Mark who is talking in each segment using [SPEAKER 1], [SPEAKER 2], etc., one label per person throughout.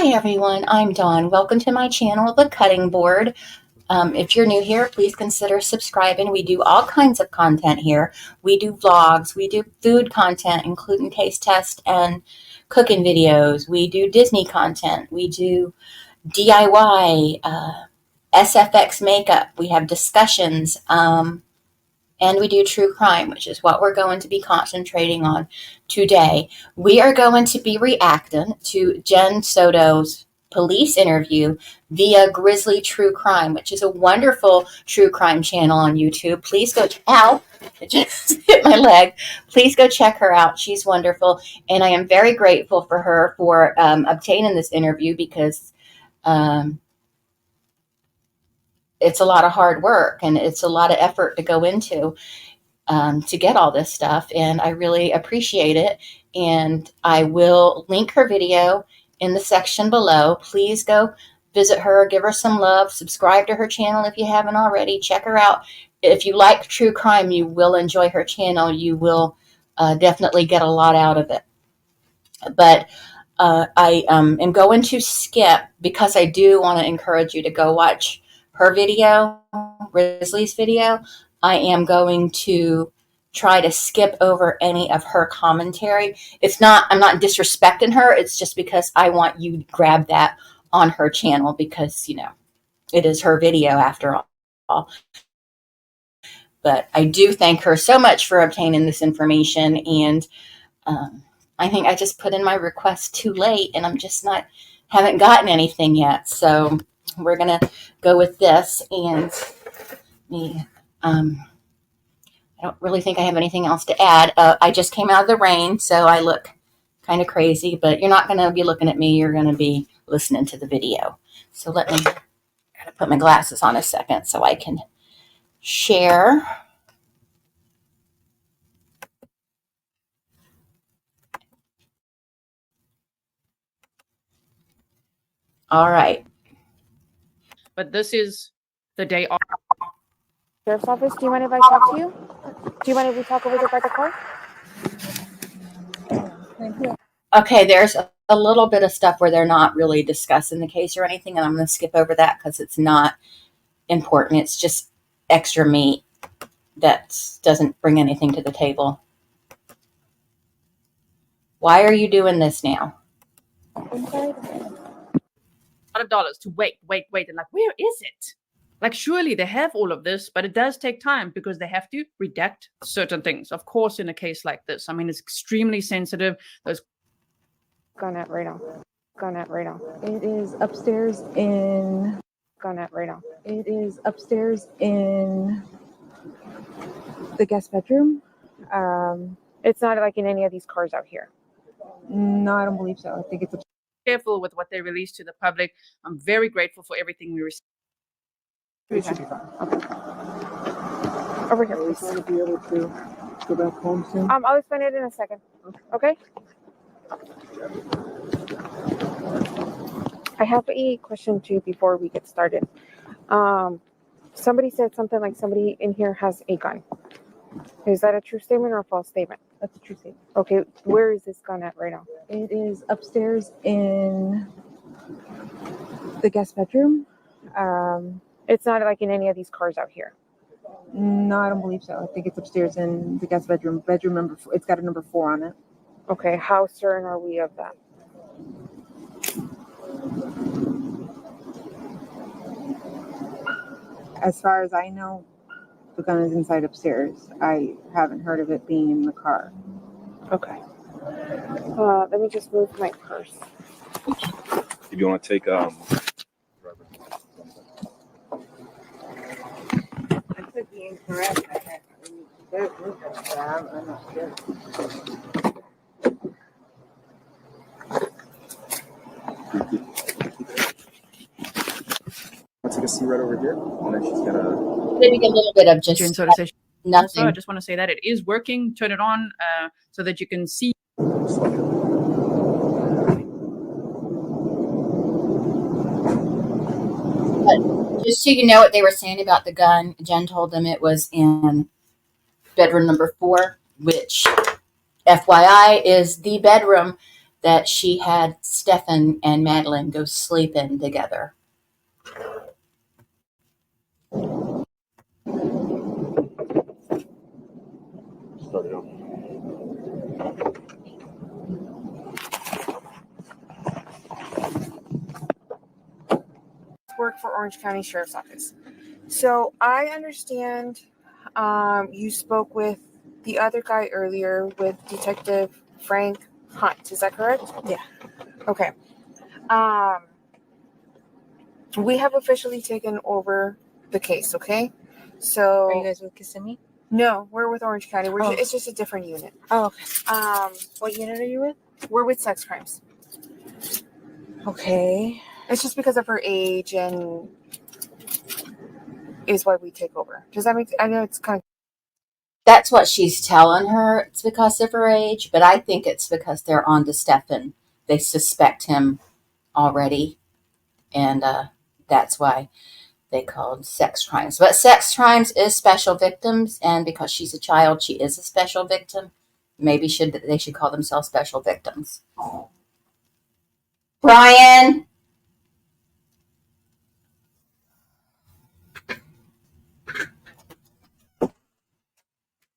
[SPEAKER 1] Hi everyone, I'm Dawn. Welcome to my channel, The Cutting Board. If you're new here, please consider subscribing. We do all kinds of content here. We do vlogs, we do food content, including taste test and cooking videos. We do Disney content. We do DIY, SFX makeup. We have discussions, and we do true crime, which is what we're going to be concentrating on today. We are going to be reacting to Jenn Soto's police interview via Grizzly True Crime, which is a wonderful true crime channel on YouTube. Please go, ow, it just hit my leg. Please go check her out. She's wonderful. And I am very grateful for her for obtaining this interview because it's a lot of hard work and it's a lot of effort to go into to get all this stuff. And I really appreciate it. And I will link her video in the section below. Please go visit her, give her some love, subscribe to her channel if you haven't already. Check her out. If you like true crime, you will enjoy her channel. You will definitely get a lot out of it. But I am going to skip because I do want to encourage you to go watch her video, Grizzly's video. I am going to try to skip over any of her commentary. I'm not disrespecting her. It's just because I want you to grab that on her channel because, you know, it is her video after all. But I do thank her so much for obtaining this information. And I think I just put in my request too late and haven't gotten anything yet. So we're going to go with this. And I don't really think I have anything else to add. I just came out of the rain, so I look kind of crazy, but you're not going to be looking at me. You're going to be listening to the video. So let me put my glasses on a second so I can share. All right.
[SPEAKER 2] But this is the day off.
[SPEAKER 3] Sheriff's office, do you mind if I talk to you? Do you mind if we talk over there by the car?
[SPEAKER 1] Okay, there's a little bit of stuff where they're not really discussing the case or anything, and I'm going to skip over that because it's not important. It's just extra meat that doesn't bring anything to the table. Why are you doing this now?
[SPEAKER 2] $100 to wait. And like, where is it? Like, surely they have all of this, but it does take time because they have to redact certain things. Of course, in a case like this, I mean, it's extremely sensitive. Those
[SPEAKER 3] Gone at right now. Gone at right now.
[SPEAKER 4] It is upstairs in.
[SPEAKER 3] Gone at right now.
[SPEAKER 4] It is upstairs in the guest bedroom.
[SPEAKER 3] It's not like in any of these cars out here.
[SPEAKER 4] No, I don't believe so. I think it's
[SPEAKER 2] careful with what they release to the public. I'm very grateful for everything we received.
[SPEAKER 4] It should be fine. Okay.
[SPEAKER 3] Over here,
[SPEAKER 4] Are we
[SPEAKER 3] please.
[SPEAKER 4] going to be able to go back home soon?
[SPEAKER 3] I'll explain it in a second. Okay? I have a question too before we get started. Somebody said something like somebody in here has a gun. Is that a true statement or a false statement?
[SPEAKER 4] That's a true statement.
[SPEAKER 3] Okay, where is this gun at right now?
[SPEAKER 4] It is upstairs in the guest bedroom.
[SPEAKER 3] It's not like in any of these cars out here.
[SPEAKER 4] No, I don't believe so. I think it's upstairs in the guest bedroom. Bedroom number 4. It's got a number 4 on it.
[SPEAKER 3] Okay, how certain are we of that?
[SPEAKER 4] As far as I know, the gun is inside upstairs. I haven't heard of it being in the car.
[SPEAKER 3] Okay. Let me just move my purse.
[SPEAKER 5] If you want to take
[SPEAKER 4] I could be incorrect. I'm not sure.
[SPEAKER 5] take a seat right over here, and then she's gonna
[SPEAKER 1] Maybe a little bit of just
[SPEAKER 2] Jenn Soto says,
[SPEAKER 1] nothing.
[SPEAKER 2] also, I just want to say that it is working. Turn it on so that you can see.
[SPEAKER 1] But just so you know what they were saying about the gun, Jenn told them it was in bedroom number 4, which FYI is the bedroom that she had Stefan and Madeline go sleep in together.
[SPEAKER 5] Start it on.
[SPEAKER 3] Work for Orange County Sheriff's Office. So I understand you spoke with the other guy earlier with Detective Frank Hunt. Is that correct?
[SPEAKER 6] Yeah.
[SPEAKER 3] Okay. We have officially taken over the case, okay? So
[SPEAKER 6] Are you guys with Kissimmee?
[SPEAKER 3] no, we're with Orange County.
[SPEAKER 6] Oh.
[SPEAKER 3] It's just a different unit.
[SPEAKER 6] Oh, okay. What unit are you with?
[SPEAKER 3] We're with sex crimes.
[SPEAKER 6] Okay.
[SPEAKER 3] It's just because of her age and is why we take over. Does that make? I know it's kind of.
[SPEAKER 1] That's what she's telling her. It's because of her age, but I think it's because they're on to Stefan. They suspect him already, and that's why they called sex crimes. But sex crimes is special victims, and because she's a child, she is a special victim. Maybe they should call themselves special victims. Brian!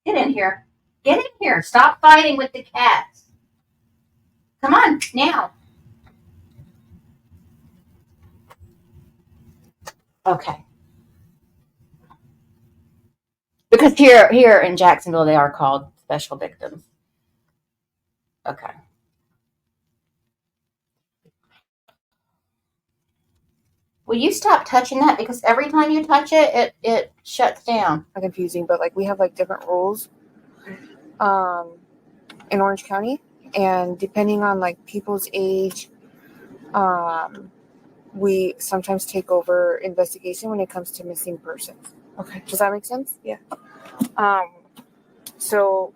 [SPEAKER 1] Get in here. Get in here. Stop fighting with the cats. Come on, now. Okay. Because here in Jacksonville, they are called special victims. Okay. Will you stop touching that? Because every time you touch it, it shuts down.
[SPEAKER 3] Confusing, but like we have like different rules in Orange County, and depending on like people's age, we sometimes take over investigation when it comes to missing persons.
[SPEAKER 6] Okay.
[SPEAKER 3] Does that make sense?
[SPEAKER 6] Yeah.
[SPEAKER 3] So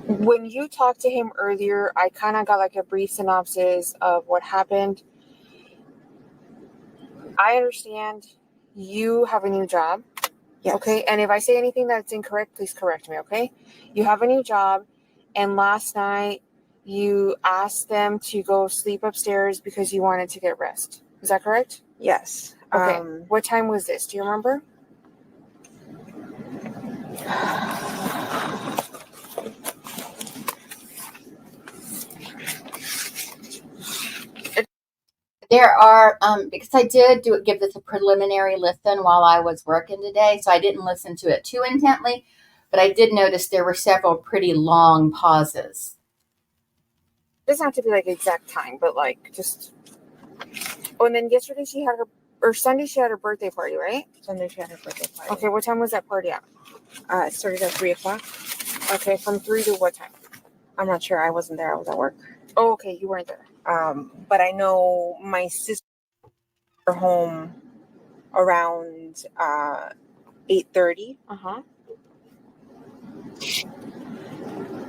[SPEAKER 3] when you talked to him earlier, I kind of got like a brief synopsis of what happened. I understand you have a new job.
[SPEAKER 6] Yes.
[SPEAKER 3] Okay. And if I say anything that's incorrect, please correct me. Okay. You have a new job. And last night you asked them to go sleep upstairs because you wanted to get rest. Is that correct?
[SPEAKER 6] Yes.
[SPEAKER 3] Okay. What time was this? Do you remember?
[SPEAKER 1] There are, because I did give this a preliminary listen while I was working today, so I didn't listen to it too intently, but I did notice there were several pretty long pauses.
[SPEAKER 3] It doesn't have to be like exact time, but like just. Oh, and then yesterday Sunday she had her birthday party, right?
[SPEAKER 6] Sunday she had her birthday party.
[SPEAKER 3] Okay, what time was that party at?
[SPEAKER 6] It started at 3:00.
[SPEAKER 3] Okay, from 3 to what time?
[SPEAKER 6] I'm not sure. I wasn't there. I was at work.
[SPEAKER 3] Oh, okay, you weren't there.
[SPEAKER 6] But I know my sister got home around 8:30.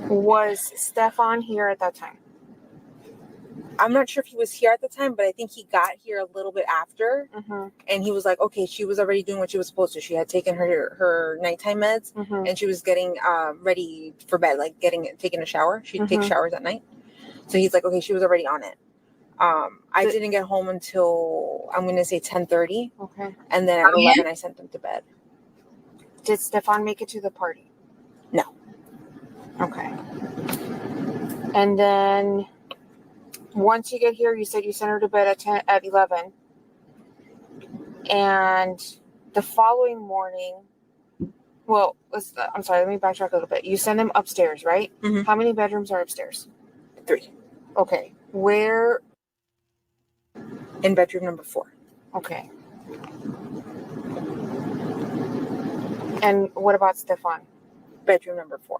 [SPEAKER 3] Was Stefan here at that time?
[SPEAKER 6] I'm not sure if he was here at the time, but I think he got here a little bit after. And he was like, okay, she was already doing what she was supposed to. She had taken her nighttime meds, and she was getting ready for bed, like taking a shower. She'd take showers at night. So he's like, okay, she was already on it. I didn't get home until, I'm going to say 10:30.
[SPEAKER 3] Okay.
[SPEAKER 6] And then at 11, I sent them to bed.
[SPEAKER 3] Did Stefan make it to the party?
[SPEAKER 6] No.
[SPEAKER 3] Okay. And then once you get here, you said you sent her to bed at 11. And the following morning, well, I'm sorry, let me backtrack a little bit. You send them upstairs, right? How many bedrooms are upstairs?
[SPEAKER 6] 3.
[SPEAKER 3] Okay. Where?
[SPEAKER 6] In bedroom number 4.
[SPEAKER 3] Okay. And what about Stefan?
[SPEAKER 6] Bedroom number 4.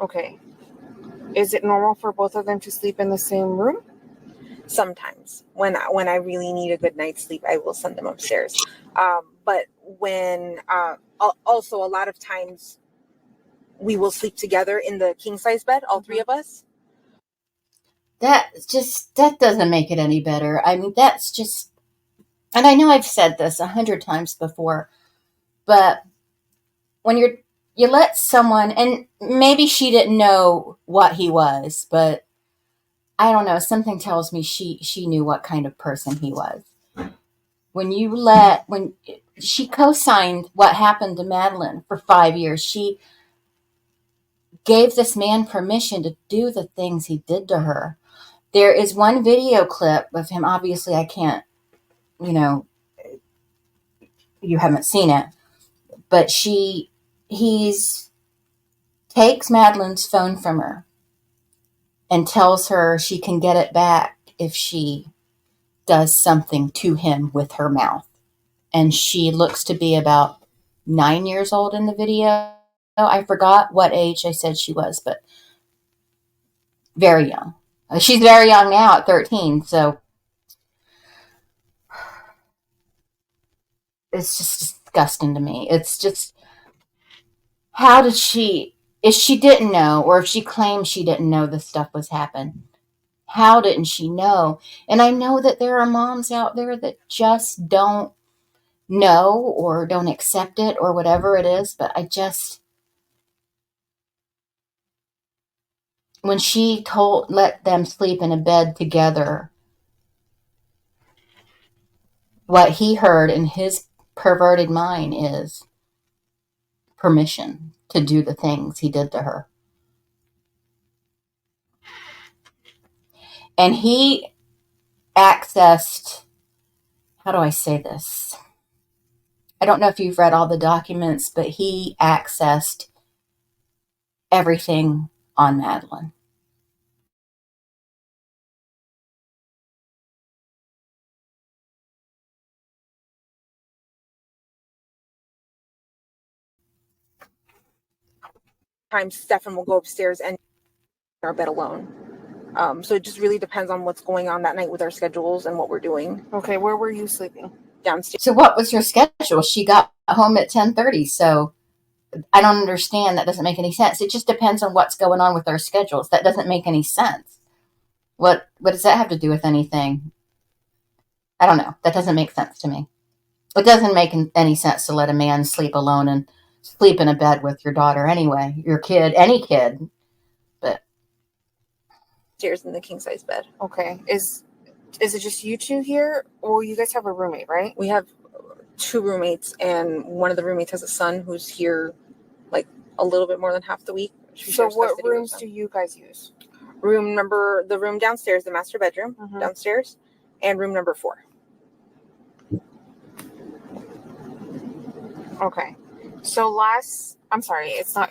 [SPEAKER 3] Okay. Is it normal for both of them to sleep in the same room?
[SPEAKER 6] Sometimes when I really need a good night's sleep, I will send them upstairs. But when also a lot of times we will sleep together in the king size bed, all 3 of us.
[SPEAKER 1] That doesn't make it any better. I mean, that's just, and I know I've said this 100 times before, but when you're you let someone, and maybe she didn't know what he was, but I don't know, something tells me she knew what kind of person he was. When she co-signed what happened to Madeline for 5 years, she gave this man permission to do the things he did to her. There is one video clip of him. Obviously, I can't, you haven't seen it, but he's takes Madeline's phone from her and tells her she can get it back if she does something to him with her mouth. And she looks to be about 9 years old in the video. I forgot what age I said she was, but very young. She's very young now at 13, so it's just disgusting to me. It's just, how did if she didn't know, or if she claims she didn't know this stuff was happening, how didn't she know? And I know that there are moms out there that just don't know or don't accept it or whatever it is, but when she let them sleep in a bed together, what he heard in his perverted mind is permission to do the things he did to her. And he accessed, how do I say this? I don't know if you've read all the documents, but he accessed everything on Madeline.
[SPEAKER 6] Times Stefan will go upstairs and our bed alone. So it just really depends on what's going on that night with our schedules and what we're doing.
[SPEAKER 3] Okay, where were you sleeping?
[SPEAKER 6] Downstairs.
[SPEAKER 1] So what was your schedule? She got home at 10:30, so I don't understand. That doesn't make any sense. It just depends on what's going on with our schedules. That doesn't make any sense. What does that have to do with anything? I don't know. That doesn't make sense to me. It doesn't make any sense to let a man sleep alone and sleep in a bed with your daughter anyway, your kid, any kid. But
[SPEAKER 6] Upstairs in the king size bed.
[SPEAKER 3] Okay, is it just you two here, or you guys have a roommate, right?
[SPEAKER 6] We have 2 roommates, and one of the roommates has a son who's here like a little bit more than half the week.
[SPEAKER 3] So what rooms do you guys use?
[SPEAKER 6] The room downstairs, the master bedroom downstairs, and room number 4.
[SPEAKER 3] Okay. So it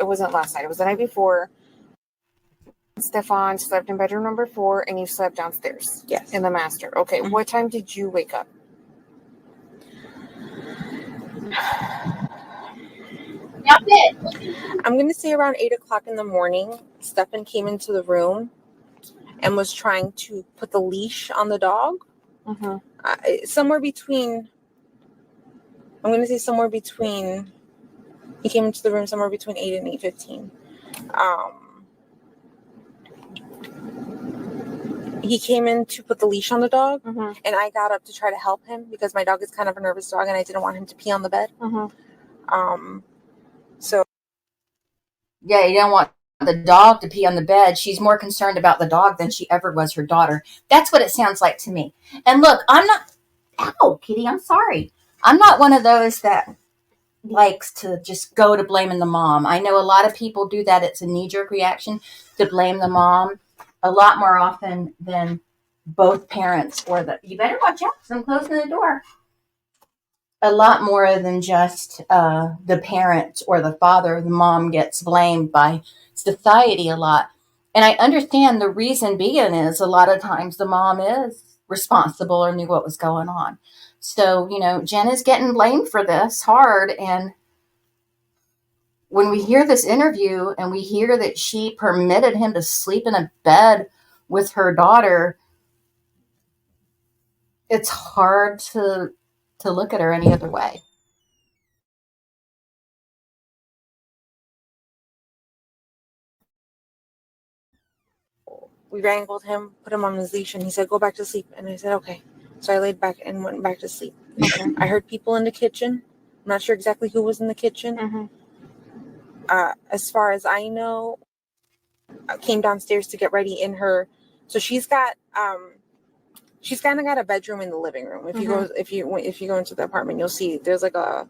[SPEAKER 3] wasn't last night. It was the night before. Stefan slept in bedroom number 4 and you slept downstairs.
[SPEAKER 6] Yes.
[SPEAKER 3] In the master. Okay.
[SPEAKER 6] Mhm.
[SPEAKER 3] What time did you wake up?
[SPEAKER 6] I'm going to say around 8:00 in the morning, Stefan came into the room and was trying to put the leash on the dog.
[SPEAKER 3] Mm-hmm.
[SPEAKER 6] Somewhere between, I'm going to say somewhere between, he came into the room somewhere between 8 and 8:15. He came in to put the leash on the dog, and I got up to try to help him because my dog is kind of a nervous dog and I didn't want him to pee on the bed. So
[SPEAKER 1] yeah, you don't want the dog to pee on the bed. She's more concerned about the dog than she ever was her daughter. That's what it sounds like to me. And look, ow, Kitty, I'm sorry. I'm not one of those that likes to just go to blaming the mom. I know a lot of people do that. It's a knee-jerk reaction to blame the mom a lot more often than both parents you better watch out because I'm closing the door. A lot more than just the parent or the father. The mom gets blamed by society a lot. And I understand the reason being is a lot of times the mom is responsible or knew what was going on. So, Jenn is getting blamed for this hard. And when we hear this interview and we hear that she permitted him to sleep in a bed with her daughter, it's hard to look at her any other way.
[SPEAKER 6] we wrangled him, put him on his leash, and he said, "Go back to sleep." And I said, "Okay." So I laid back and went back to sleep. Okay. I heard people in the kitchen. I'm not sure exactly who was in the kitchen. As far as I know, came downstairs to get ready in her. So she's kind of got a bedroom in the living room. If you go into the apartment, you'll see there's like a.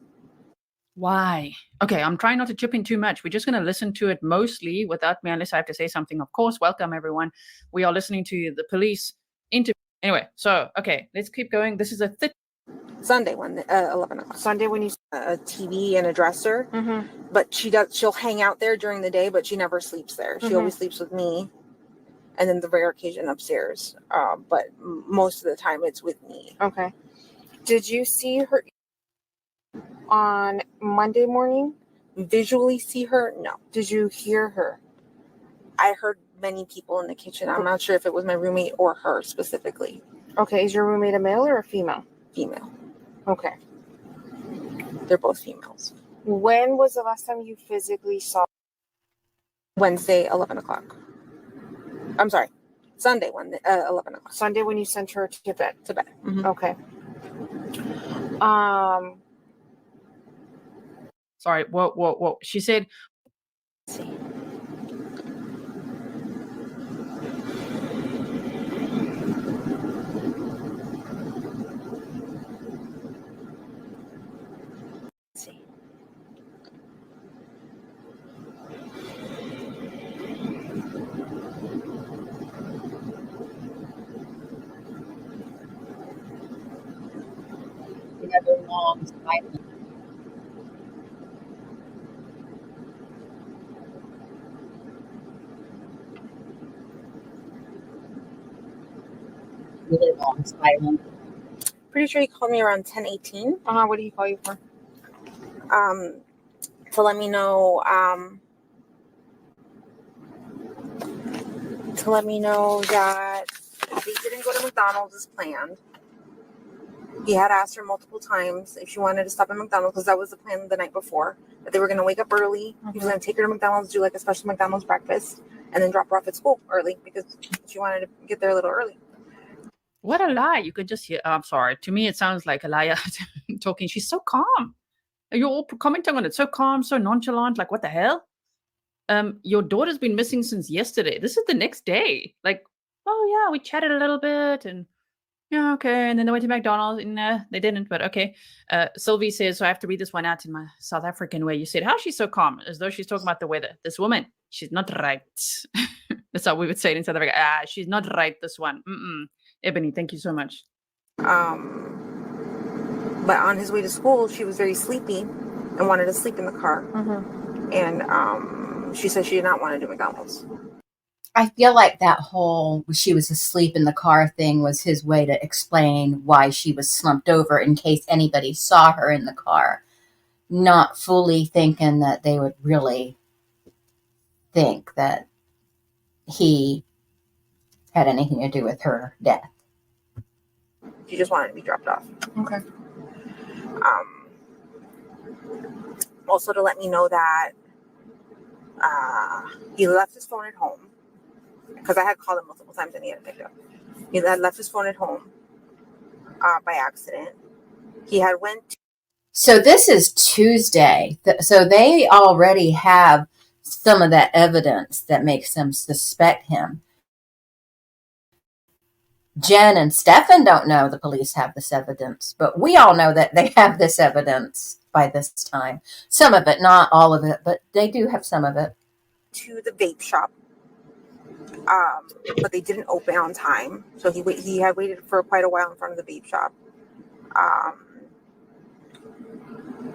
[SPEAKER 2] Why? Okay, I'm trying not to chip in too much. We're just going to listen to it mostly without me, unless I have to say something. Of course, welcome everyone. We are listening to the police interview. Anyway, so okay, let's keep going. This is a
[SPEAKER 6] Sunday when 11 o'clock.
[SPEAKER 3] Sunday when you.
[SPEAKER 6] A TV and a dresser, but she'll hang out there during the day, but she never sleeps there. She always sleeps with me, and then the rare occasion upstairs. But most of the time it's with me.
[SPEAKER 3] Okay. Did you see her on Monday morning?
[SPEAKER 6] Visually see her? No.
[SPEAKER 3] Did you hear her?
[SPEAKER 6] I heard many people in the kitchen. I'm not sure if it was my roommate or her specifically.
[SPEAKER 3] Okay. Is your roommate a male or a female?
[SPEAKER 6] Female.
[SPEAKER 3] Okay.
[SPEAKER 6] They're both females.
[SPEAKER 3] When was the last time you physically saw?
[SPEAKER 6] Wednesday, 11 o'clock. I'm sorry. Sunday, 11 o'clock.
[SPEAKER 3] Sunday when you sent her to bed.
[SPEAKER 6] To bed.
[SPEAKER 3] Okay.
[SPEAKER 2] sorry. Whoa. She said.
[SPEAKER 3] Let's see.
[SPEAKER 1] Another long silence. Really long silence.
[SPEAKER 6] Pretty sure he called me around 10:18.
[SPEAKER 3] What did he call you for?
[SPEAKER 6] To let me know that they didn't go to McDonald's as planned. He had asked her multiple times if she wanted to stop at McDonald's, because that was the plan the night before, that they were going to wake up early. He was going to take her to McDonald's, do like a special McDonald's breakfast, and then drop her off at school early because she wanted to get there a little early.
[SPEAKER 2] What a lie. You could just hear. I'm sorry. To me, it sounds like a liar talking. She's so calm. You're all commenting on it. So calm, so nonchalant. Like, what the hell? Your daughter's been missing since yesterday. This is the next day. Like, oh, yeah, we chatted a little bit and yeah, okay. And then they went to McDonald's and they didn't, but okay. Sylvie says, so I have to read this one out in my South African way. You said, how's she so calm? As though she's talking about the weather. This woman, she's not right. That's how we would say it in South Africa. She's not right, this one. Ebony, thank you so much.
[SPEAKER 6] But on his way to school, she was very sleepy and wanted to sleep in the car. And she said she did not want to do McDonald's.
[SPEAKER 1] I feel like that whole she was asleep in the car thing was his way to explain why she was slumped over in case anybody saw her in the car, not fully thinking that they would really think that he had anything to do with her death.
[SPEAKER 6] She just wanted to be dropped off.
[SPEAKER 3] Okay.
[SPEAKER 6] Also to let me know that he left his phone at home, because I had called him multiple times and he hadn't picked up. He had left his phone at home by accident. He had
[SPEAKER 1] So this is Tuesday. So they already have some of that evidence that makes them suspect him. Jen and Stefan don't know the police have this evidence, but we all know that they have this evidence by this time. Some of it, not all of it, but they do have some of it.
[SPEAKER 6] To the vape shop, but they didn't open on time. So he had waited for quite a while in front of the vape shop.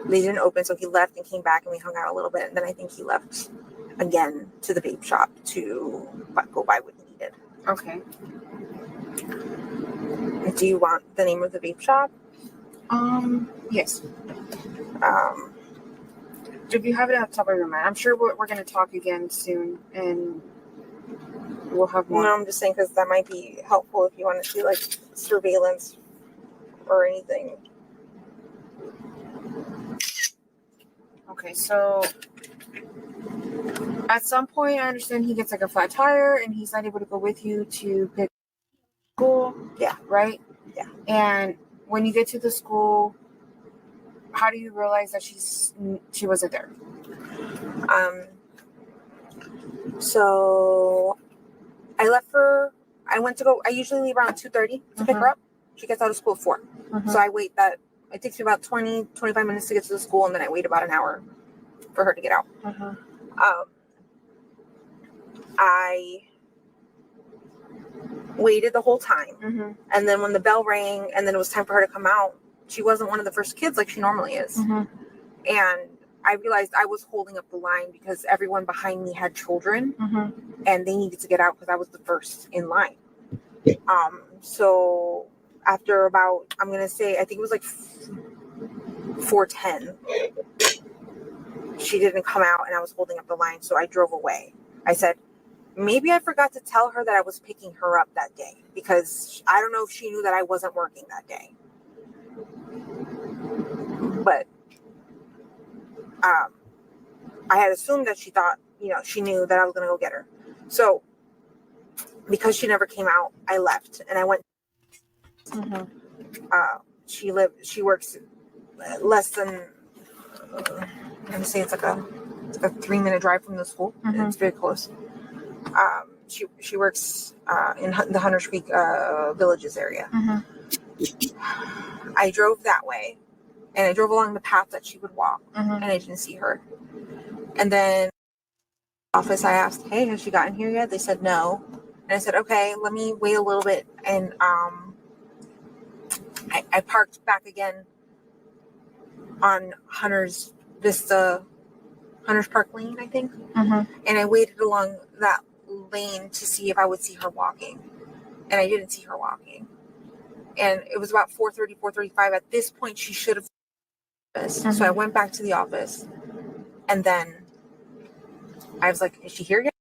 [SPEAKER 6] They didn't open, so he left and came back, and we hung out a little bit. And then I think he left again to the vape shop to go buy what he needed.
[SPEAKER 3] Okay.
[SPEAKER 6] Do you want the name of the vape shop?
[SPEAKER 3] Yes. If you have it on top of your mind, I'm sure we're going to talk again soon, and we'll have more.
[SPEAKER 6] No, I'm just saying because that might be helpful if you want to see like surveillance or anything.
[SPEAKER 3] Okay, so at some point, I understand he gets like a flat tire, and he's not able to go with you to pick school.
[SPEAKER 6] Yeah.
[SPEAKER 3] Right?
[SPEAKER 6] Yeah.
[SPEAKER 3] And when you get to the school, how do you realize that she wasn't there?
[SPEAKER 6] So I left for. I went to go. I usually leave around 2:30 to pick her up. She gets out of school at 4. So I wait that. It takes me about 20-25 minutes to get to the school, and then I wait about an hour for her to get out. I waited the whole time, and then when the bell rang, and then it was time for her to come out, she wasn't one of the first kids like she normally is. And I realized I was holding up the line because everyone behind me had children, and they needed to get out because I was the first in line. So after about, I'm gonna say, I think it was like 4:10, she didn't come out, and I was holding up the line, so I drove away. I said, maybe I forgot to tell her that I was picking her up that day, because I don't know if she knew that I wasn't working that day. But I had assumed that she thought, she knew that I was going to go get her. So because she never came out, I left, and I went. She works less than, I'm going to say it's like a 3-minute drive from the school. It's very close. She works in the Hunters Creek Villages area. I drove that way, and I drove along the path that she would walk, and I didn't see her. And then office, I asked, hey, has she gotten here yet? They said no. And I said, okay, let me wait a little bit. And I parked back again on Hunter's Park Lane, I think. And I waited along that lane to see if I would see her walking. And I didn't see her walking. And it was about 4:30, 4:35. At this point, she should have. So I went back to the office. And then I was like, is she here yet?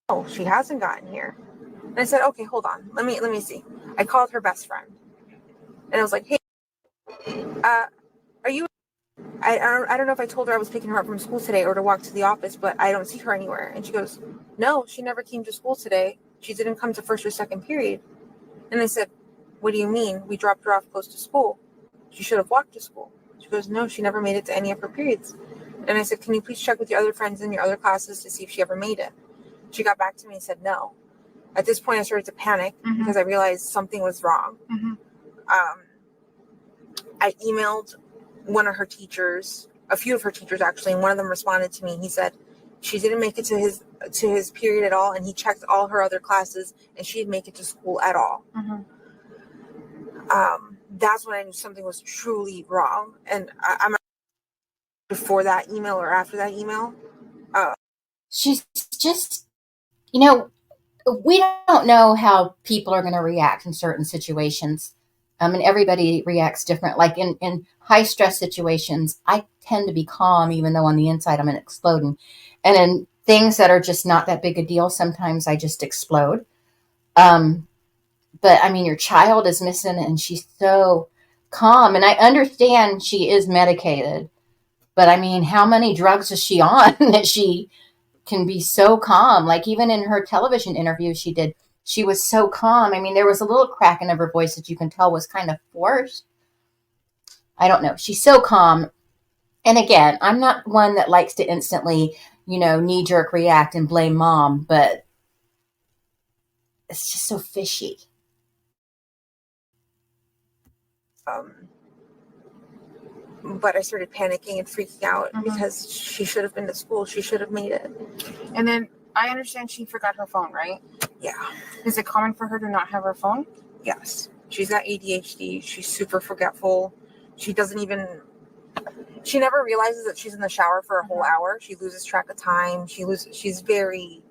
[SPEAKER 6] No, she hasn't gotten here. And I said, okay, hold on. Let me see. I called her best friend. And I was like, hey, are you... I don't know if I told her I was picking her up from school today or to walk to the office, but I don't see her anywhere. And she goes, no, she never came to school today. She didn't come to first or second period. And I said, what do you mean? We dropped her off close to school. She should have walked to school. She goes, no, she never made it to any of her periods. And I said, can you please check with your other friends in your other classes to see if she ever made it? She got back to me and said no. At this point, I started to panic because I realized something was wrong. I emailed one of her teachers, a few of her teachers actually, and one of them responded to me. He said she didn't make it to his period at all, and he checked all her other classes, and she didn't make it to school at all. That's when I knew something was truly wrong. And I'm before that email or after that email.
[SPEAKER 1] She's just, we don't know how people are going to react in certain situations. And everybody reacts different. Like in high stress situations, I tend to be calm, even though on the inside I'm exploding. And in things that are just not that big a deal, sometimes I just explode. But your child is missing, and she's so calm. And I understand she is medicated, but how many drugs is she on that she can be so calm? Like even in her television interview she did, she was so calm. There was a little crack in her voice that you can tell was kind of forced. I don't know. She's so calm. And again, I'm not one that likes to instantly, knee-jerk react and blame mom, but it's just so fishy.
[SPEAKER 6] But I started panicking and freaking out because she should have been to school. She should have made it.
[SPEAKER 3] And then I understand she forgot her phone, right?
[SPEAKER 6] Yeah.
[SPEAKER 3] Is it common for her to not have her phone?
[SPEAKER 6] Yes. She's got ADHD. She's super forgetful. She never realizes that she's in the shower for a whole hour. She loses track of time. She's very...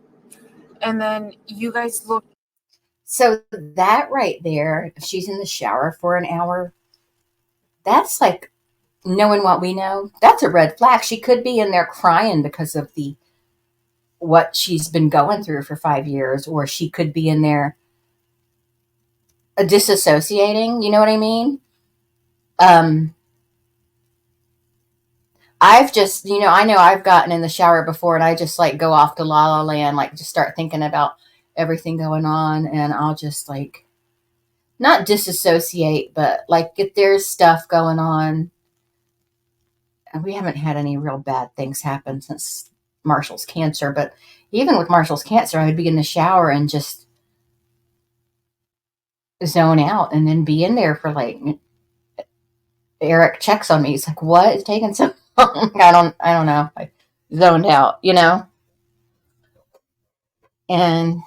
[SPEAKER 3] And then you guys look...
[SPEAKER 1] So that right there, if she's in the shower for an hour, that's like, knowing what we know, that's a red flag. She could be in there crying because of what she's been going through for 5 years, or she could be in there disassociating. You know what I mean? I've just, I know I've gotten in the shower before, and I just like go off to La La Land, like just start thinking about everything going on, and I'll just like not disassociate, but like if there's stuff going on. And we haven't had any real bad things happen since Marshall's cancer, but even with Marshall's cancer, I would be in the shower and just zone out and then be in there for like, Eric checks on me. He's like, what is taking so long? I don't know. I zoned out, you know? And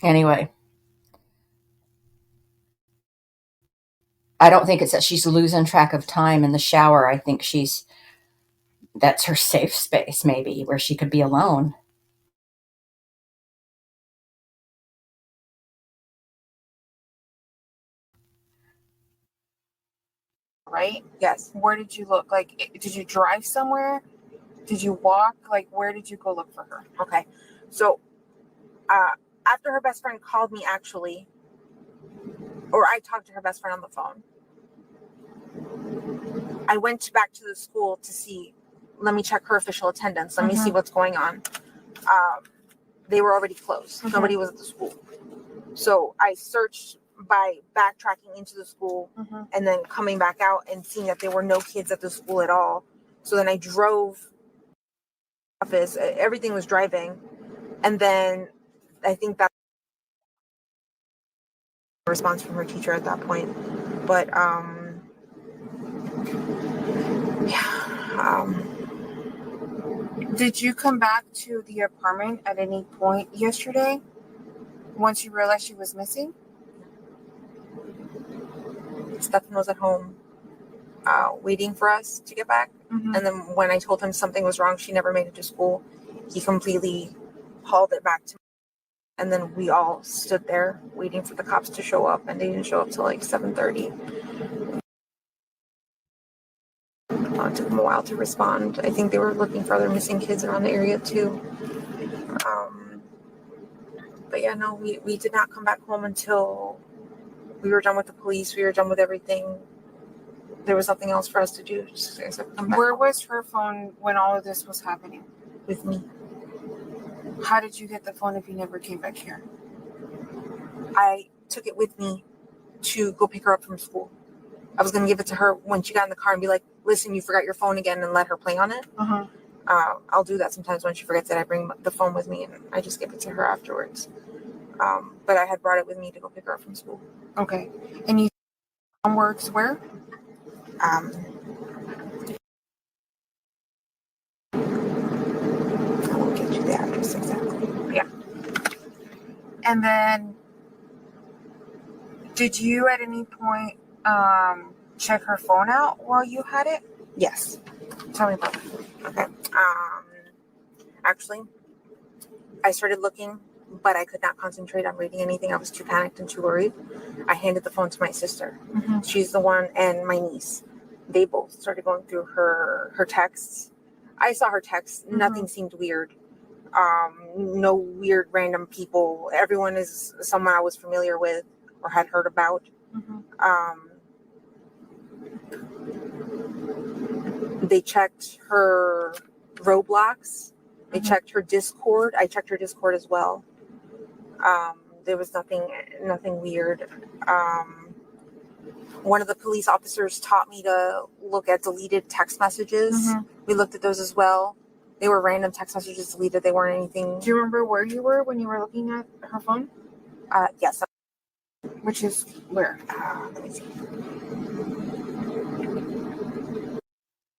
[SPEAKER 1] anyway, I don't think it's that she's losing track of time in the shower. I think that's her safe space, maybe, where she could be alone.
[SPEAKER 3] Right?
[SPEAKER 6] Yes.
[SPEAKER 3] Where did you look? Like, did you drive somewhere? Did you walk? Like, where did you go look for her?
[SPEAKER 6] Okay. So after her best friend called me, actually, or I talked to her best friend on the phone, I went back to the school to see, let me check her official attendance. Let me see what's going on. They were already closed. Nobody was at the school. So I searched by backtracking into the school and then coming back out and seeing that there were no kids at the school at all. So then I drove office. Everything was driving. And then I think that response from her teacher at that point. But
[SPEAKER 3] Did you come back to the apartment at any point yesterday once you realized she was missing?
[SPEAKER 6] Stefan was at home waiting for us to get back. And then when I told him something was wrong, she never made it to school, he completely hauled it back to me. And then we all stood there waiting for the cops to show up, and they didn't show up till like 7:30. It took them a while to respond. I think they were looking for other missing kids around the area too. But yeah, no, we did not come back home until we were done with the police. We were done with everything. There was nothing else for us to do.
[SPEAKER 3] Where was her phone when all of this was happening?
[SPEAKER 6] With me?
[SPEAKER 3] How did you get the phone if you never came back here?
[SPEAKER 6] I took it with me to go pick her up from school. I was going to give it to her when she got in the car and be like, listen, you forgot your phone again, and let her play on it. I'll do that sometimes when she forgets that. I bring the phone with me and I just give it to her afterwards. But I had brought it with me to go pick her up from school.
[SPEAKER 3] Okay. And you works where?
[SPEAKER 6] I won't get you the address exactly. Yeah.
[SPEAKER 3] And then did you at any point check her phone out while you had it?
[SPEAKER 6] Yes.
[SPEAKER 3] Tell me about it.
[SPEAKER 6] Okay. Actually, I started looking, but I could not concentrate on reading anything. I was too panicked and too worried. I handed the phone to my sister. She's the one, and my niece. They both started going through her texts. I saw her texts. Nothing seemed weird. No weird random people. Everyone is someone I was familiar with or had heard about. They checked her Roblox. They checked her Discord. I checked her Discord as well. There was nothing weird. One of the police officers taught me to look at deleted text messages. We looked at those as well. They were random text messages deleted. They weren't anything.
[SPEAKER 3] Do you remember where you were when you were looking at her phone?
[SPEAKER 6] Yes.
[SPEAKER 3] Which is where?
[SPEAKER 6] Let me see.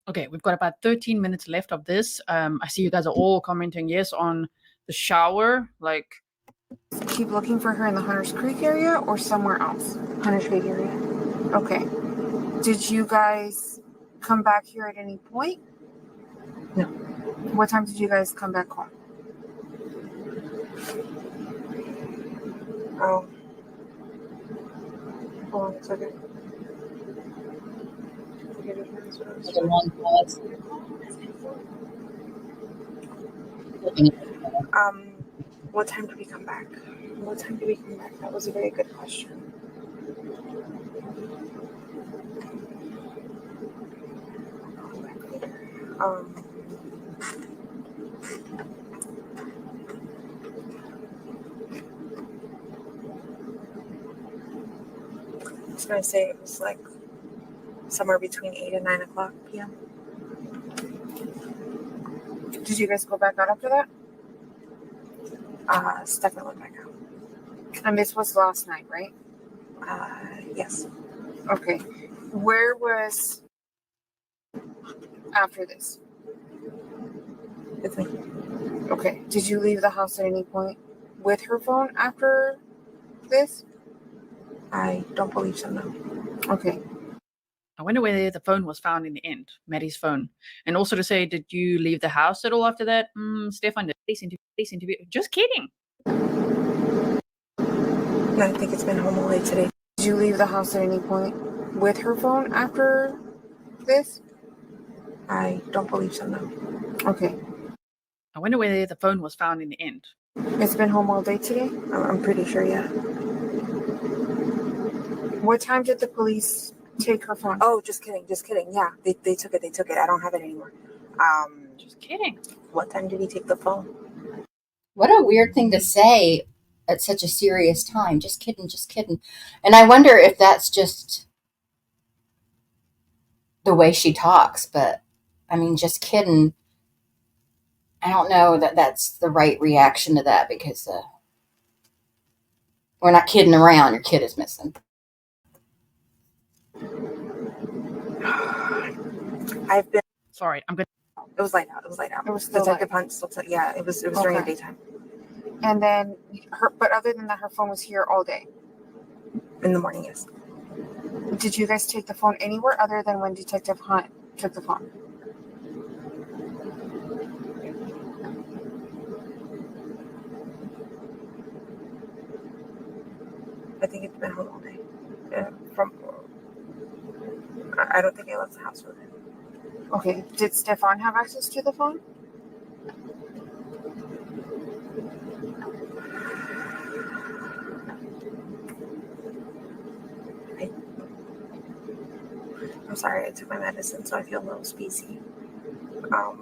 [SPEAKER 2] Okay, we've got about 13 minutes left of this. I see you guys are all commenting yes on the shower. Like,
[SPEAKER 3] Keep looking for her in the Hunters Creek area or somewhere else? Hunters Creek area. Okay. Did you guys come back here at any point?
[SPEAKER 6] No.
[SPEAKER 3] What time did you guys come back home?
[SPEAKER 6] Hold on a second.
[SPEAKER 1] Like a long pause.
[SPEAKER 6] What time did we come back? That was a very good question. I was gonna say it was like somewhere between 8 and 9 o'clock p.m.
[SPEAKER 3] Did you guys go back out after that?
[SPEAKER 6] Stefan went back out.
[SPEAKER 3] And this was last night, right?
[SPEAKER 6] Yes.
[SPEAKER 3] Okay. Where was after this?
[SPEAKER 6] With me.
[SPEAKER 3] Okay. Did you leave the house at any point with her phone after this?
[SPEAKER 6] I don't believe so, no.
[SPEAKER 3] Okay.
[SPEAKER 2] I wonder where the phone was found in the end, Maddie's phone. And also to say, did you leave the house at all after that? Stefan, this interview. Just kidding.
[SPEAKER 6] No, I think it's been home all day today.
[SPEAKER 3] Did you leave the house at any point with her phone after this?
[SPEAKER 6] I don't believe so, no.
[SPEAKER 3] Okay.
[SPEAKER 2] I wonder where the phone was found in the end.
[SPEAKER 3] It's been home all day today?
[SPEAKER 6] I'm pretty sure, yeah.
[SPEAKER 3] What time did the police take her phone?
[SPEAKER 6] Oh, just kidding. Yeah, they took it. I don't have it anymore.
[SPEAKER 2] Just kidding.
[SPEAKER 6] What time did he take the phone?
[SPEAKER 1] What a weird thing to say at such a serious time. Just kidding, just kidding. And I wonder if that's just the way she talks, but I mean, just kidding. I don't know that that's the right reaction to that because we're not kidding around. Your kid is missing.
[SPEAKER 6] I've been.
[SPEAKER 2] Sorry, I'm good.
[SPEAKER 6] It was light out.
[SPEAKER 3] It was still
[SPEAKER 6] Detective
[SPEAKER 3] light.
[SPEAKER 6] Hunt still. Yeah, it was during the
[SPEAKER 3] Okay.
[SPEAKER 6] daytime.
[SPEAKER 3] And then but other than that, her phone was here all day.
[SPEAKER 6] In the morning, yes.
[SPEAKER 3] Did you guys take the phone anywhere other than when Detective Hunt took the phone?
[SPEAKER 6] I think it's been home all day. I don't think I left the house with it.
[SPEAKER 3] Okay. Did Stefan have access to the phone?
[SPEAKER 6] I'm sorry, I took my medicine, so I feel a little species. I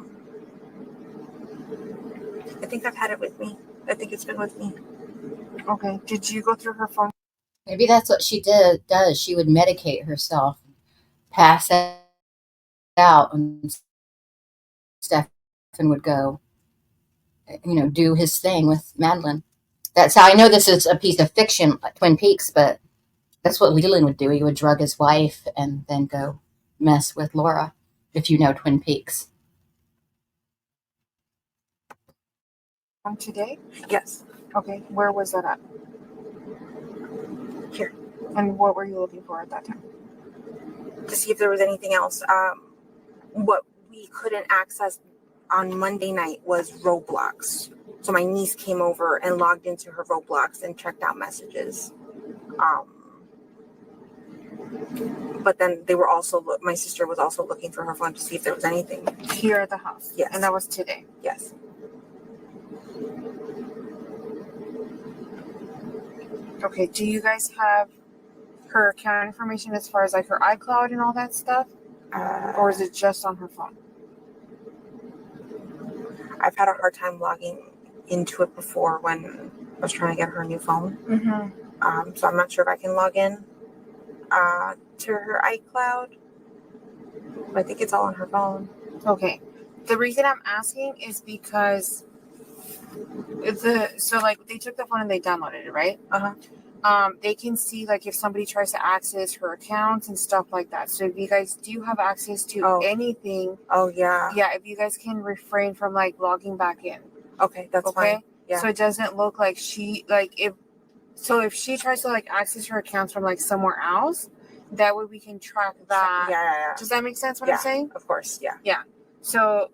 [SPEAKER 6] think I've had it with me. I think it's been with me.
[SPEAKER 3] Okay. Did you go through her phone?
[SPEAKER 1] Maybe that's what she does. She would medicate herself, pass out, and Stefan would go, do his thing with Madeline. That's how I know this is a piece of fiction, like Twin Peaks, but that's what Leland would do. He would drug his wife and then go mess with Laura, if you know Twin Peaks.
[SPEAKER 3] Today?
[SPEAKER 6] Yes.
[SPEAKER 3] Okay. Where was that at?
[SPEAKER 6] Here.
[SPEAKER 3] And what were you looking for at that time?
[SPEAKER 6] To see if there was anything else. What we couldn't access on Monday night was Roblox. So my niece came over and logged into her Roblox and checked out messages. But then my sister was also looking for her phone to see if there was anything.
[SPEAKER 3] Here at the house?
[SPEAKER 6] Yes.
[SPEAKER 3] And that was today?
[SPEAKER 6] Yes.
[SPEAKER 3] Okay. Do you guys have her account information as far as like her iCloud and all that stuff? Or is it just on her phone?
[SPEAKER 6] I've had a hard time logging into it before when I was trying to get her a new phone.
[SPEAKER 3] Mm-hmm.
[SPEAKER 6] So I'm not sure if I can log in to her iCloud. But I think it's all on her phone.
[SPEAKER 3] Okay. The reason I'm asking is because they took the phone and they downloaded it, right? They can see like if somebody tries to access her accounts and stuff like that. So if you guys do have access to anything, if you guys can refrain from like logging back in.
[SPEAKER 6] Okay, that's fine. Yeah.
[SPEAKER 3] So it doesn't look like if she tries to like access her accounts from like somewhere else, that way we can track that.
[SPEAKER 6] Yeah.
[SPEAKER 3] Does that make sense what I'm saying?
[SPEAKER 6] Of course, yeah.
[SPEAKER 3] Yeah. So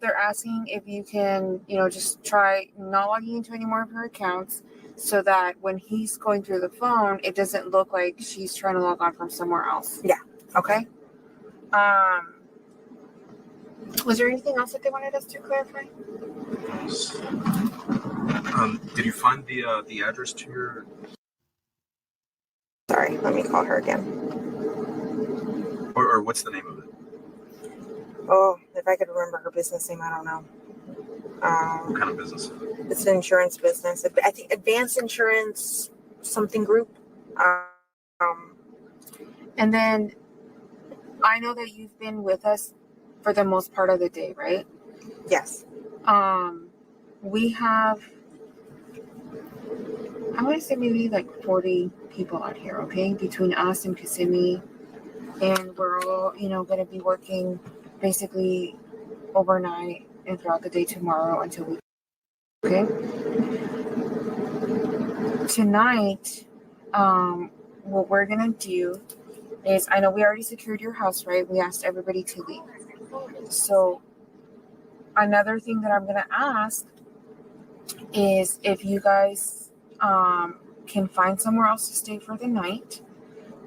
[SPEAKER 3] they're asking if you can, just try not logging into any more of her accounts so that when he's going through the phone, it doesn't look like she's trying to log on from somewhere else.
[SPEAKER 6] Yeah.
[SPEAKER 3] Okay. Was there anything else that they wanted us to clarify?
[SPEAKER 5] Did you find the address to your?
[SPEAKER 6] Sorry, let me call her again.
[SPEAKER 5] Or what's the name of it?
[SPEAKER 6] Oh, if I could remember her business name, I don't know.
[SPEAKER 5] What kind of business?
[SPEAKER 6] It's an insurance business. I think Advanced Insurance something group.
[SPEAKER 3] And then I know that you've been with us for the most part of the day, right?
[SPEAKER 6] Yes.
[SPEAKER 3] We have, I'm going to say maybe like 40 people out here, okay, between us and Kissimmee. And we're all, going to be working basically overnight and throughout the day tomorrow until we, okay? Tonight, what we're going to do is, I know we already secured your house, right? We asked everybody to leave. So another thing that I'm going to ask is if you guys can find somewhere else to stay for the night,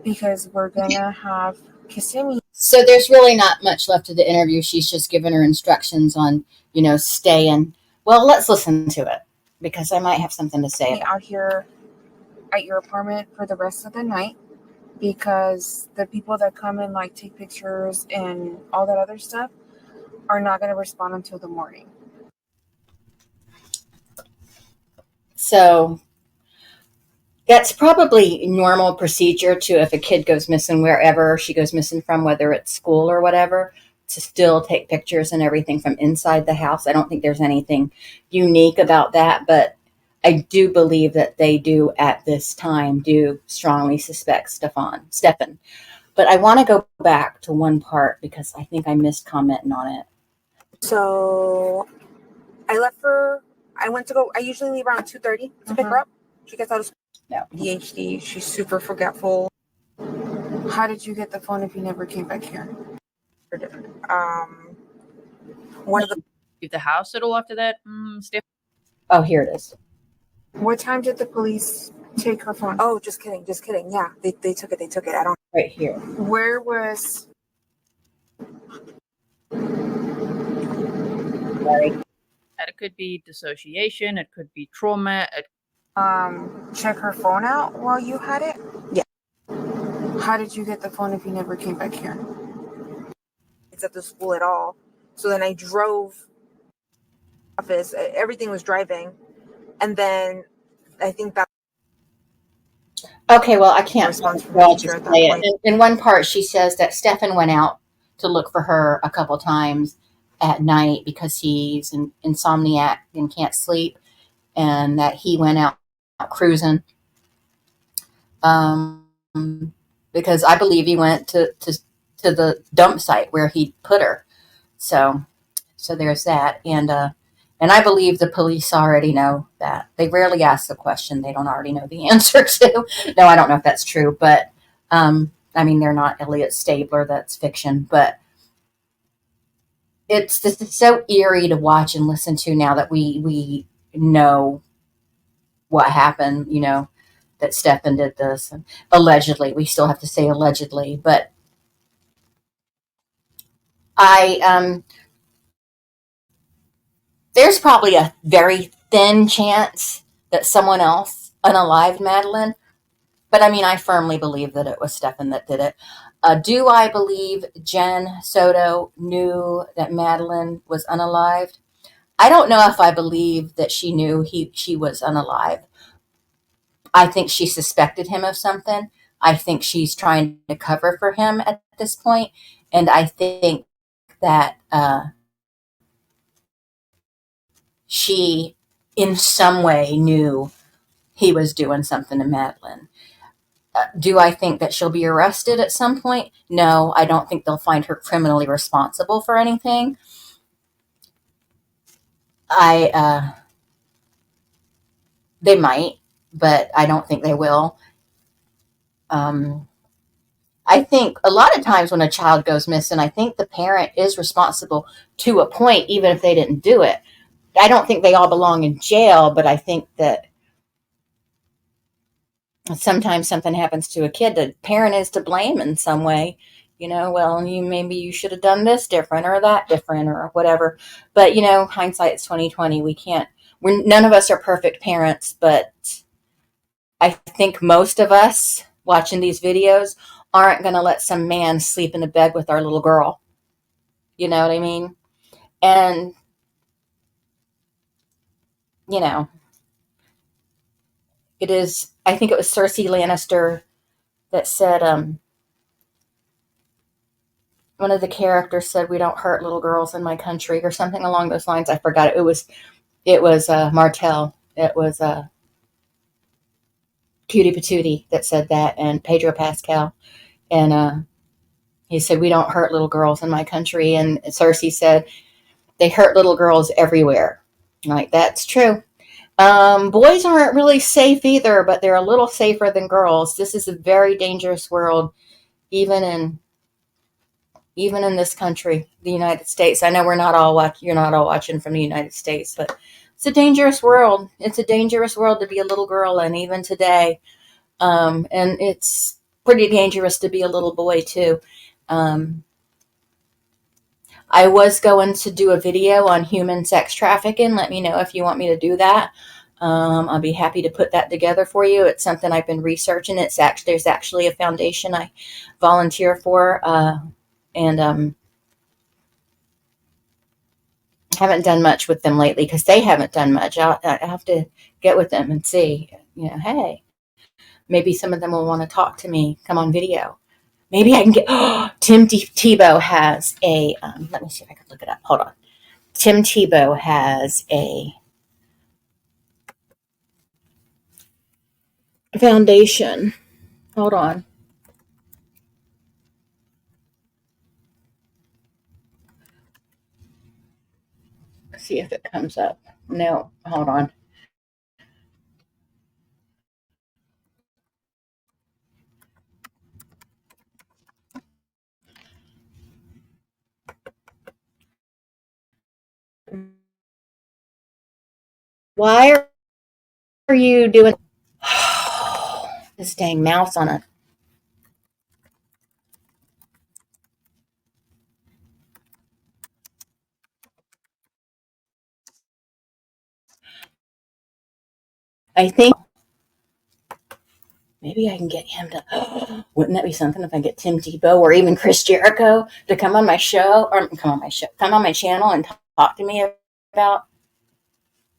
[SPEAKER 3] because we're going to have Kissimmee.
[SPEAKER 1] So there's really not much left of the interview. She's just given her instructions on, staying. Well, let's listen to it because I might have something to say about
[SPEAKER 3] out here at your apartment for the rest of the night, because the people that come and like take pictures and all that other stuff are not going to respond until the morning.
[SPEAKER 1] So that's probably normal procedure to, if a kid goes missing wherever she goes missing from, whether it's school or whatever, to still take pictures and everything from inside the house. I don't think there's anything unique about that, but I do believe that they do at this time do strongly suspect Stefan. But I want to go back to one part because I think I missed commenting on it.
[SPEAKER 6] So I went to go, I usually leave around 2:30 to pick her up. She gets out of school.
[SPEAKER 1] No.
[SPEAKER 6] ADHD, she's super forgetful.
[SPEAKER 3] How did you get the phone if you never came back here?
[SPEAKER 6] One of the
[SPEAKER 2] Leave the house at all after that, Steph?
[SPEAKER 1] Oh, here it is.
[SPEAKER 3] What time did the police take her phone?
[SPEAKER 6] Oh, just kidding. Yeah, they took it. I don't.
[SPEAKER 1] Right here.
[SPEAKER 3] Where was?
[SPEAKER 1] Sorry.
[SPEAKER 2] It could be dissociation. It could be trauma.
[SPEAKER 3] Check her phone out while you had it?
[SPEAKER 6] Yeah.
[SPEAKER 3] How did you get the phone if you never came back here?
[SPEAKER 6] It's at the school at all. So then I drove office. Everything was driving, and then I think that.
[SPEAKER 1] Okay, well, I can't.
[SPEAKER 6] Response from
[SPEAKER 1] Well,
[SPEAKER 6] the
[SPEAKER 1] I'll
[SPEAKER 6] teacher
[SPEAKER 1] just
[SPEAKER 6] at that
[SPEAKER 1] say
[SPEAKER 6] point.
[SPEAKER 1] it. In one part, she says that Stefan went out to look for her a couple times at night because he's an insomniac and can't sleep, and that he went out cruising. Because I believe he went to the dump site where he put her. So there's that, and I believe the police already know that. They rarely ask the question they don't already know the answer to. No, I don't know if that's true, but I mean, they're not Elliot Stabler. That's fiction, but it's so eerie to watch and listen to now that we know what happened. That Stefan did this, and allegedly. We still have to say allegedly, but there's probably a very thin chance that someone else unalived Madeline. But I mean, I firmly believe that it was Stefan that did it. Do I believe Jenn Soto knew that Madeline was unalived? I don't know if I believe that she knew she was unalived. I think she suspected him of something. I think she's trying to cover for him at this point. And I think that she, in some way, knew he was doing something to Madeline. Do I think that she'll be arrested at some point? No, I don't think they'll find her criminally responsible for anything. They might, but I don't think they will. I think a lot of times when a child goes missing, I think the parent is responsible to a point, even if they didn't do it. I don't think they all belong in jail, but I think that sometimes something happens to a kid, the parent is to blame in some way. Well, maybe you should have done this different or that different or whatever. But hindsight's 2020. None of us are perfect parents, but I think most of us watching these videos aren't going to let some man sleep in the bed with our little girl. You know what I mean? And it is. I think it was Cersei Lannister that said, one of the characters said, "We don't hurt little girls in my country," or something along those lines. I forgot it. It was Martel. It was Cutie Patootie that said that, and Pedro Pascal. And he said, "We don't hurt little girls in my country." And Cersei said, "They hurt little girls everywhere." Like, that's true. Boys aren't really safe either, but they're a little safer than girls. This is a very dangerous world, even in this country, the United States. I know you're not all watching from the United States, but it's a dangerous world. It's a dangerous world to be a little girl in, even today. And it's pretty dangerous to be a little boy too. I was going to do a video on human sex trafficking. Let me know if you want me to do that. I'll be happy to put that together for you. It's something I've been researching. There's actually a foundation I volunteer for, and haven't done much with them lately because they haven't done much. I have to get with them and see, hey, maybe some of them will want to talk to me, come on video. Maybe I can get, Tim Tebow has a, let me see if I can look it up. Hold on. Tim Tebow has a foundation. Hold on. Let's see if it comes up. No, hold on. Why are you doing this dang mouse on it? I think maybe I can get him to, wouldn't that be something if I get Tim Tebow or even Chris Jericho to come on my show, or come on my channel and talk to me about,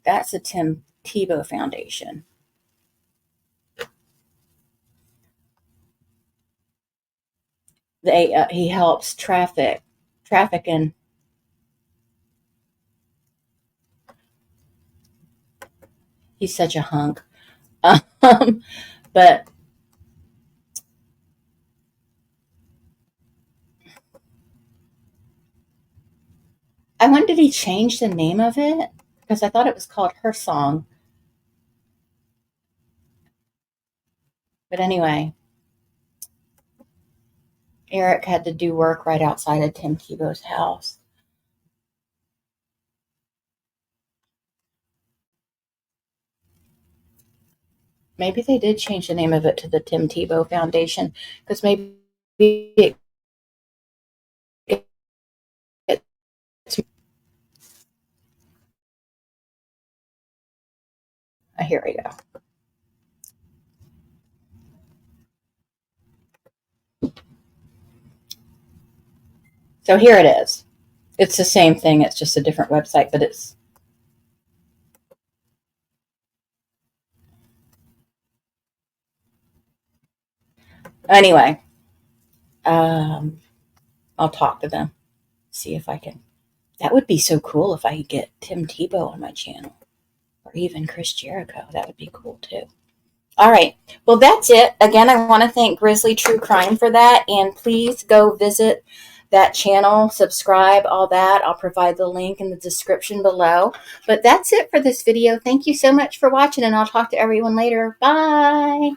[SPEAKER 1] that's a Tim Tebow Foundation. He helps trafficking. He's such a hunk. But I wonder, did he change the name of it? Because I thought it was called Her Song. But anyway, Eric had to do work right outside of Tim Tebow's house. Maybe they did change the name of it to the Tim Tebow Foundation, because maybe it, here we go. So here it is. It's the same thing. It's just a different website, but it's, anyway, I'll talk to them, see if I can. That would be so cool if I could get Tim Tebow on my channel, or even Chris Jericho. That would be cool too. All right. Well, that's it. Again, I want to thank Grizzly True Crime for that. And please go visit that channel, subscribe, all that. I'll provide the link in the description below. But that's it for this video. Thank you so much for watching, and I'll talk to everyone later. Bye.